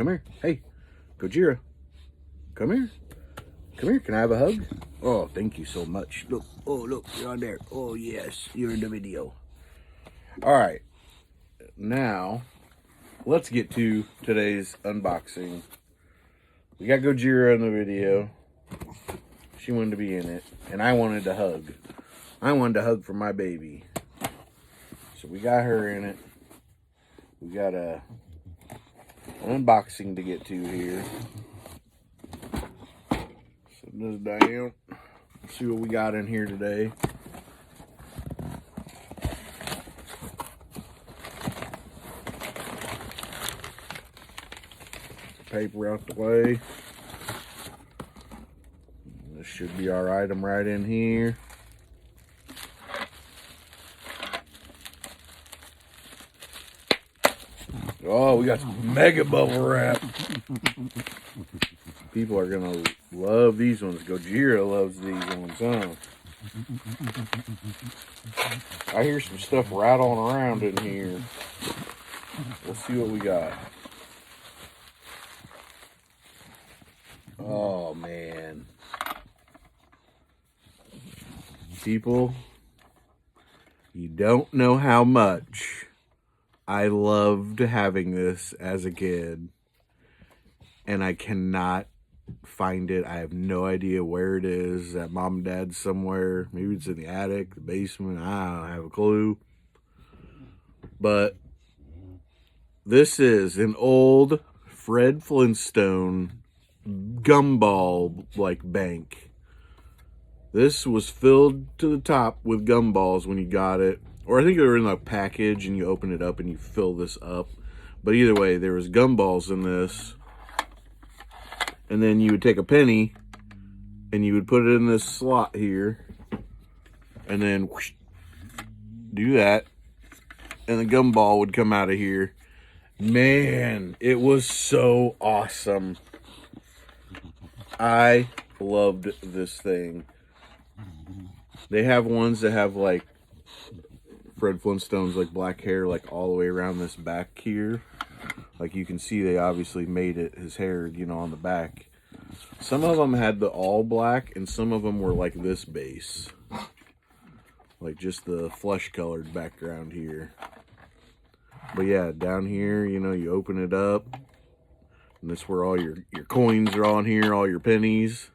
Come here. Hey, Gojira. Come here. Come here. Can I have a hug? Oh, thank you so much. Look. Oh, look. You're on there. Oh, yes. You're in the video. All right. Now, let's get to today's unboxing. We got Gojira in the video. She wanted to be in it. And I wanted to hug. I wanted to hug for my baby. So we got her in it. We got an unboxing to get to here. Set this down. Let's see what we got in here today. Paper out the way. This should be our item right in here. Oh, we got some mega bubble wrap. People are gonna love these ones. Gojira loves these ones, huh? I hear some stuff rattling around in here. Let's see what we got. Oh, man. People, you don't know how much I loved having this as a kid. And I cannot find it. I have no idea where it is. At mom and dad's somewhere. Maybe it's in the attic, the basement. I don't have a clue. But this is an old Fred Flintstone Gumball like bank. This was filled to the top with gumballs when you got it. Or I think they were in a package and you open it up and you fill this up. But either way, there was gumballs in this. And then you would take a penny and you would put it in this slot here. And then whoosh, do that. And the gumball would come out of here. Man, it was so awesome. I loved this thing. They have ones that have like Fred Flintstone's like black hair like all the way around this back here. Like you can see they obviously made it his hair, you know, on the back. Some of them had the all black and some of them were like this base. Like just the flesh colored background here. But yeah, down here, you know, you open it up. And that's where all your coins are on here, all your pennies.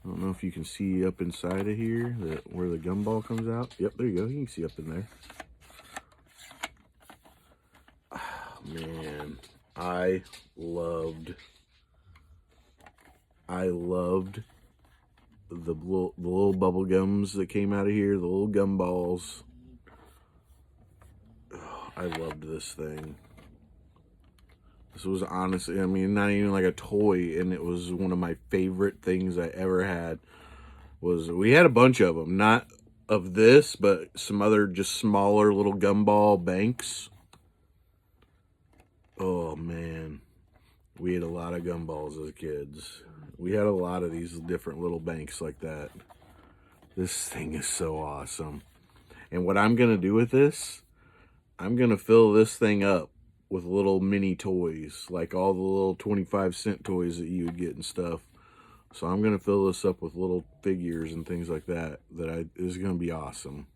I don't know if you can see up inside of here where the gumball comes out. Yep, there you go. You can see up in there. Oh, man, I loved the little bubble gums that came out of here, the little gumballs. Oh, I loved this thing. This was honestly, I mean, not even like a toy, and it was one of my favorite things I ever had. We had a bunch of them, not of this, but some other just smaller little gumball banks. Oh, man. We had a lot of gumballs as kids. We had a lot of these different little banks like that. This thing is so awesome. And what I'm going to do with this, I'm going to fill this thing up with little mini toys, like all the little 25-cent toys that you would get and stuff. So I'm going to fill this up with little figures and things like that. Is going to be awesome.